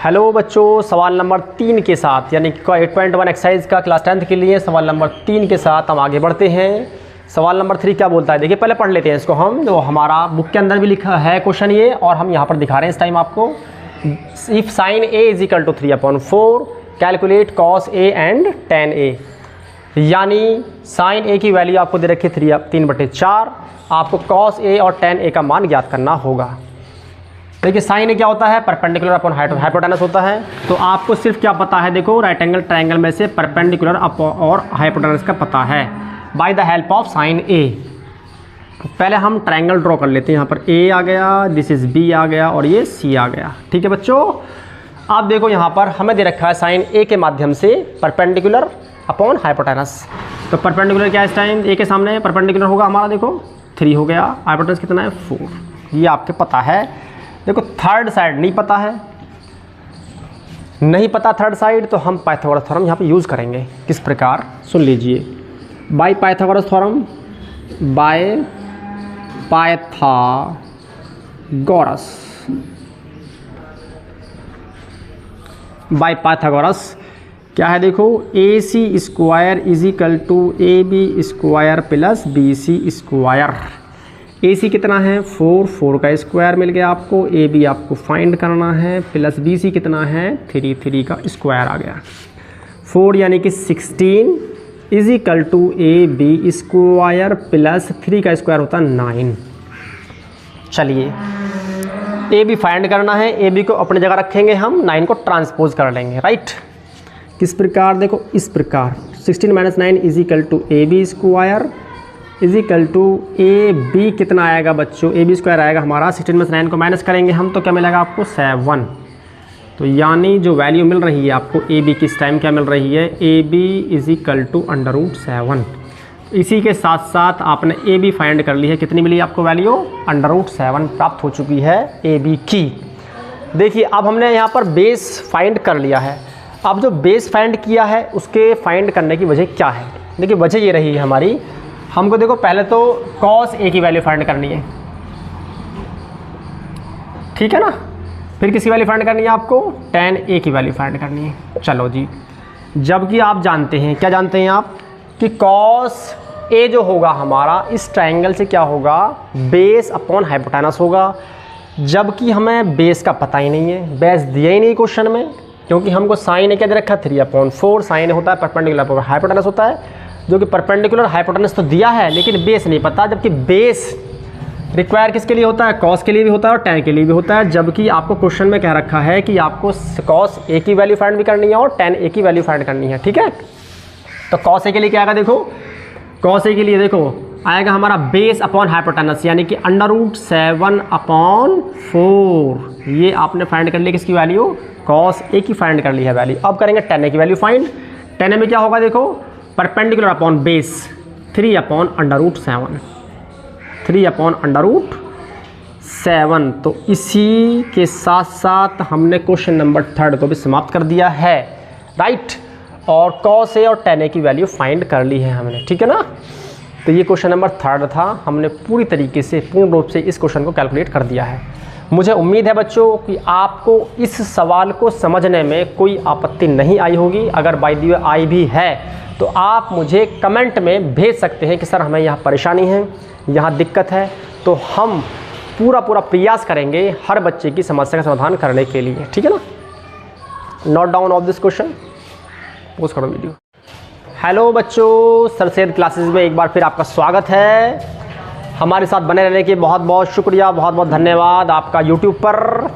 Hello बच्चों, सवाल number 3 के साथ यानी कि 8.1 एक्सरसाइज का क्लास 10th के लिए सवाल नंबर 3 के साथ हम आगे बढ़ते हैं। सवाल नंबर 3 क्या बोलता है, देखिए पहले पढ़ लेते हैं इसको हम। जो हमारा बुक के अंदर भी लिखा है क्वेश्चन ये, और हम यहाँ पर दिखा रहे हैं इस टाइम आपको। If sine A is equal to 3/4 calculate cos A and tan a। यानी साइन ए की वैल्यू आपको दे रखी है 3/4, आपको कॉस ए और tan a का मान ज्ञात करना होगा। देखिए साइन ए क्या होता है, परपेंडिकुलर अपॉन हाइपोटेनस होता है। तो आपको सिर्फ क्या पता है, देखो राइट एंगल ट्रायंगल में से परपेंडिकुलर और हाइपोटेनस का पता है by the help of sine A. पहले हम ट्रायंगल ड्रॉ कर लेते हैं। यहाँ पर ए आ गया, दिस इज बी आ गया और ये सी आ गया। ठीक है बच्चों, आप देखो यहाँ पर हमें दे रखा है साइन ए के माध्यम से परपेंडिकुलर अपॉन हाइपोटेनस। तो परपेंडिकुलर क्या है इस टाइम, ए के सामने परपेंडिकुलर होगा हमारा, देखो 3 हो गया, हाइपोटेनस कितना है 4, ये आपके पता है। देखो थर्ड साइड नहीं पता है, नहीं पता थर्ड साइड, तो हम पाइथागोरस थ्योरम यहाँ पे यूज़ करेंगे। किस प्रकार, सुन लीजिए। By Pythagoras theorem, by Pythagoras क्या है, देखो A C square is equal to A B square plus B C square. A C कितना है 4 का स्क्वायर मिल गया आपको, ए बी आपको फाइंड करना है, प्लस बी सी कितना है 3 का स्क्वायर आ गया। 4 यानी कि 16 is equal to A B square plus 3 का स्क्वायर होता है 9। चलिए ए बी फाइंड करना है, ए बी को अपनी जगह रखेंगे हम, 9 को ट्रांसपोज कर लेंगे, राइट। किस प्रकार, देखो इस प्रकार 16 - 9 is equal to A B square is equal to A B कितना आएगा बच्चों, ए बी स्क्वायर आएगा हमारा, 16 में से 9 को माइनस करेंगे हम तो क्या मिलेगा आपको 7। तो यानी जो वैल्यू मिल रही है आपको ए बी किस टाइम क्या मिल रही है, A B is equal to √7। इसी के साथ साथ आपने ए बी फाइंड कर ली है, कितनी मिली आपको वैल्यू √7 प्राप्त हो चुकी है ए बी की। देखिए अब हमने यहाँ पर बेस फाइंड कर लिया है। अब जो बेस फाइंड किया है उसके फाइंड करने की वजह क्या है, देखिए वजह ये रही है हमारी, हमको देखो पहले तो कॉस ए की वैल्यू फाइंड करनी है, ठीक है ना। फिर किसकी वैल्यू फाइंड करनी है आपको, tan a की वैल्यू फाइंड करनी है। चलो जी, जबकि आप जानते हैं, क्या जानते हैं आप, कि कॉस ए जो होगा हमारा इस ट्रायंगल से क्या होगा, बेस अपॉन हाइपोटेनस होगा। जबकि हमें बेस का पता ही नहीं है, बेस दिया ही नहीं क्वेश्चन में, क्योंकि हमको साइन ए क्या दे रखा है 3/4। साइन होता है परपेंडिकुलर हाइपोटेनस होता है, जो कि परपेंडिकुलर हाइपोटेनस तो दिया है लेकिन बेस नहीं पता। जबकि बेस रिक्वायर किसके लिए होता है, कॉस के लिए भी होता है और tan के लिए भी होता है। जबकि आपको क्वेश्चन में कह रखा है कि आपको कॉस ए की वैल्यू फाइंड भी करनी है और tan a की वैल्यू फाइंड करनी है, ठीक है। तो कॉस ए के लिए क्या आएगा, देखो कॉस ए के लिए देखो आएगा हमारा बेस अपॉन हाइपोटेनस, यानी कि √7/4। ये आपने फाइंड कर लिया किसकी वैल्यू, कॉस ए की फाइंड कर ली है वैल्यू। अब करेंगे tan a की वैल्यू फाइंड। tan a में क्या होगा, देखो परपेंडिकुलर अपॉन बेस 3/√7, 3/√7। तो इसी के साथ साथ हमने क्वेश्चन नंबर 3 को भी समाप्त कर दिया है, राइट। और कॉस ए और tan a की वैल्यू फाइंड कर ली है हमने, ठीक है ना। तो ये क्वेश्चन नंबर 3 था, हमने पूरी तरीके से पूर्ण रूप से इस क्वेश्चन को कैलकुलेट कर दिया है। मुझे उम्मीद है बच्चों कि आपको इस सवाल को समझने में कोई आपत्ति नहीं आई होगी। अगर बाय द वे आई भी है तो आप मुझे कमेंट में भेज सकते हैं कि सर हमें यहाँ परेशानी है, यहाँ दिक्कत है, तो हम पूरा प्रयास करेंगे हर बच्चे की समस्या का समाधान करने के लिए, ठीक है ना। Note down of this question, post करो वीडियो। हेलो बच्चों, सर सैयद क्लासेस में एक बार फिर आपका स्वागत है। हमारे साथ बने रहने के बहुत बहुत शुक्रिया, बहुत बहुत धन्यवाद आपका यूट्यूब पर।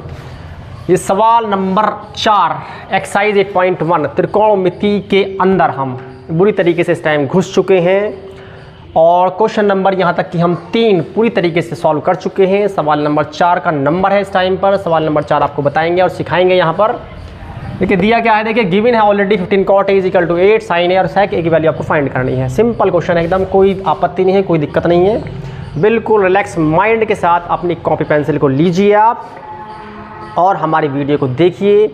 ये सवाल नंबर 4 एक्सरसाइज 8.1 त्रिकोणमिति के अंदर हम बुरी तरीके से इस टाइम घुस चुके हैं, और क्वेश्चन नंबर यहाँ तक कि हम 3 पूरी तरीके से सॉल्व कर चुके हैं। सवाल नंबर 4 का नंबर है इस टाइम पर, सवाल नंबर 4 आपको बताएंगे और सिखाएंगे। यहाँ पर देखिए दिया क्या है, देखिए गिवन है already 15 cot a is equal to 8 sine A और sec a की वैल्यू आपको फाइंड करनी है। सिंपल क्वेश्चन है एकदम, कोई आपत्ति नहीं है, कोई दिक्कत नहीं है। बिल्कुल रिलैक्स माइंड के साथ अपनी कॉपी पेंसिल को लीजिए आप और हमारी वीडियो को देखिए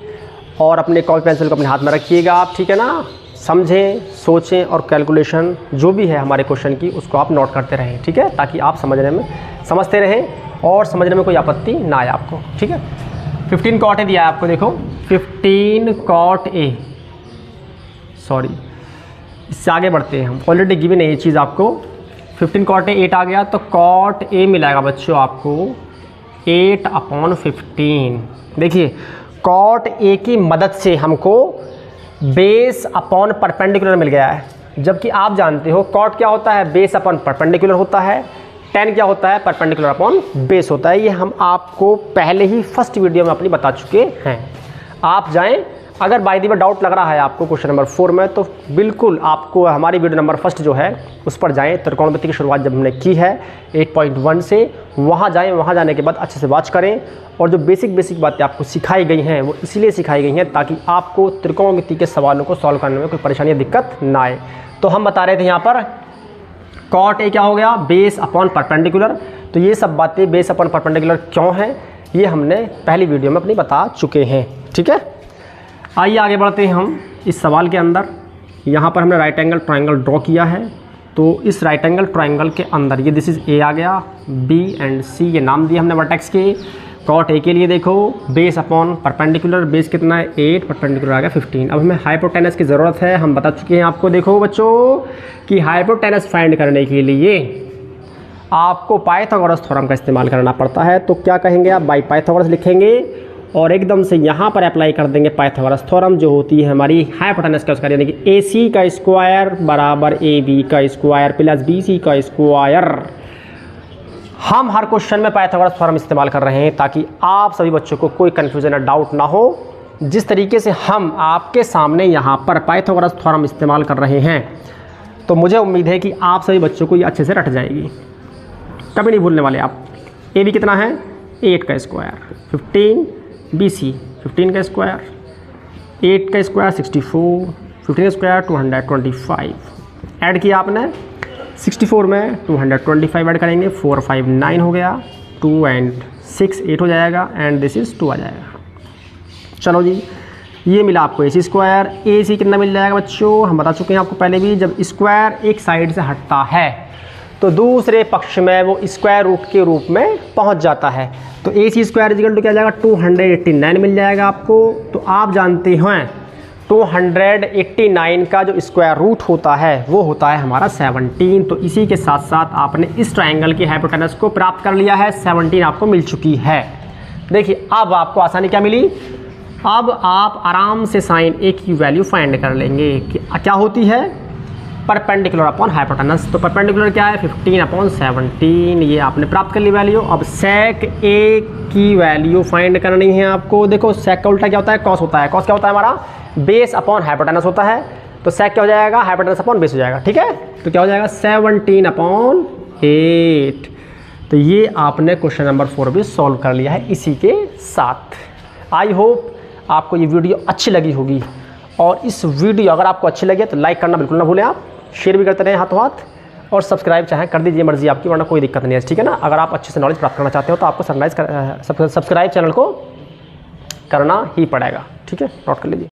और अपने कॉपी पेंसिल को अपने हाथ में रखिएगा आप, ठीक है ना। समझें, सोचें और कैलकुलेशन जो भी है हमारे क्वेश्चन की उसको आप नोट करते रहें, ठीक है, ताकि आप समझते रहें और समझने में कोई आपत्ति ना आए आपको, ठीक है। 15 कॉट ए दिया है आपको, देखो 15 कॉट ए, सॉरी इससे आगे बढ़ते हैं हम, ऑलरेडी गिवन है ये चीज़ आपको। 15 कॉट ए 8 आ गया, तो कॉट ए मिलेगा बच्चों आपको 8/15। देखिए कॉट ए की मदद से हमको बेस अपॉन परपेंडिकुलर मिल गया है, जबकि आप जानते हो कॉट क्या होता है, बेस अपॉन परपेंडिकुलर होता है, टेन क्या होता है, परपेंडिकुलर अपॉन बेस होता है। ये हम आपको पहले ही फर्स्ट वीडियो में अपनी बता चुके हैं। आप जाएं, अगर बाय द वे डाउट लग रहा है आपको क्वेश्चन नंबर 4 में, तो बिल्कुल आपको हमारी वीडियो नंबर फर्स्ट जो है उस पर जाएं। त्रिकोणमिति की शुरुआत जब हमने की है 8.1 से, वहाँ जाएं, वहाँ जाने के बाद अच्छे से वॉच करें। और जो बेसिक बातें आपको सिखाई गई हैं वो इसलिए सिखाई गई हैं ताकि आपको त्रिकोणमिति के सवालों को सॉल्व करने में कोई परेशानी या दिक्कत ना आए। तो हम बता रहे थे यहाँ पर कॉट ए क्या हो गया, बेस अपॉन परपेंडिकुलर। तो ये सब बातें बेस अपॉन परपेंडिकुलर क्यों हैं ये हमने पहली वीडियो में अपनी बता चुके हैं, ठीक है। आइए आगे बढ़ते हैं हम इस सवाल के अंदर। यहाँ पर हमने राइट एंगल ट्रायंगल ड्रॉ किया है, तो इस राइट एंगल ट्रायंगल के अंदर ये दिस इज ए आ गया, बी एंड सी ये नाम दिए हमने वर्टेक्स के। कॉट ए के लिए देखो बेस अपॉन परपेंडिकुलर, बेस कितना है 8, परपेंडिकुलर आ गया 15। अब हमें हाइपोटेनस की ज़रूरत है, हम बता चुके हैं आपको। देखो बच्चों कि हाइपोटेनस फाइंड करने के लिए आपको पाइथागोरस थ्योरम का इस्तेमाल करना पड़ता है। तो क्या कहेंगे आप, बाई पाइथागोरस लिखेंगे और एकदम से यहाँ पर अप्लाई कर देंगे पाइथागोरस थ्योरम, जो होती है हमारी हाइपोटेनस का उसका, यानी कि AC का स्क्वायर बराबर AB का स्क्वायर प्लस BC का स्क्वायर। हम हर क्वेश्चन में पाइथागोरस थ्योरम इस्तेमाल कर रहे हैं ताकि आप सभी बच्चों को कोई कन्फ्यूजन या डाउट ना हो। जिस तरीके से हम आपके सामने यहाँ पर पाइथागोरस थ्योरम इस्तेमाल कर रहे हैं, तो मुझे उम्मीद है कि आप सभी बच्चों को ये अच्छे से रट जाएगी, कभी नहीं भूलने वाले आप। AB कितना है 8 का स्क्वायर, 15 BC 15 का स्क्वायर, 8 का स्क्वायर 64, 15 का स्क्वायर 225। ऐड किया आपने 64 में 225 ऐड करेंगे, 4 5 9 हो गया, 2 एंड 6 8 हो जाएगा, एंड दिस इज़ 2 आ जाएगा। चलो जी, ये मिला आपको AC स्क्वायर। AC कितना मिल जाएगा बच्चों, हम बता चुके हैं आपको पहले भी, जब स्क्वायर एक साइड से हटता है तो दूसरे पक्ष में वो स्क्वायर रूट के रूप में पहुंच जाता है। तो AC स्क्वायर इक्वल टू क्या जाएगा 289 मिल जाएगा आपको। तो आप जानते हैं 289 का जो स्क्वायर रूट होता है वो होता है हमारा 17। तो इसी के साथ साथ आपने इस ट्रायंगल की हाइपोटेनस को प्राप्त कर लिया है, 17 आपको मिल चुकी है। देखिए अब आपको आसानी क्या मिली, अब आप आराम से साइन ए की वैल्यू फाइंड कर लेंगे कि क्या होती है, परपेंडिकुलर अपॉन हाइपोटेनस। तो परपेंडिकुलर क्या है 15/17, ये आपने प्राप्त कर ली वैल्यू। अब सेक ए की वैल्यू फाइंड करनी है आपको। देखो सेक का उल्टा क्या होता है, कॉस होता है। कॉस क्या होता है हमारा, बेस अपॉन हाइपोटेनस होता है। तो सेक क्या हो जाएगा, हाइपोटेनस अपॉन बेस हो जाएगा, ठीक है। तो क्या हो जाएगा 17/8। तो ये आपने क्वेश्चन नंबर 4 भी सॉल्व कर लिया है इसी के साथ। आई होप आपको ये वीडियो अच्छी लगी होगी, और इस वीडियो अगर आपको अच्छी लगे तो लाइक करना बिल्कुल ना भूलें आप, शेयर भी करते रहें हाथों हाथ, और सब्सक्राइब चाहें कर दीजिए, मर्जी आपकी, वरना कोई दिक्कत नहीं है, ठीक है ना। अगर आप अच्छे से नॉलेज प्राप्त करना चाहते हो तो आपको सब्सक्राइब चैनल को करना ही पड़ेगा, ठीक है, नोट कर लीजिए।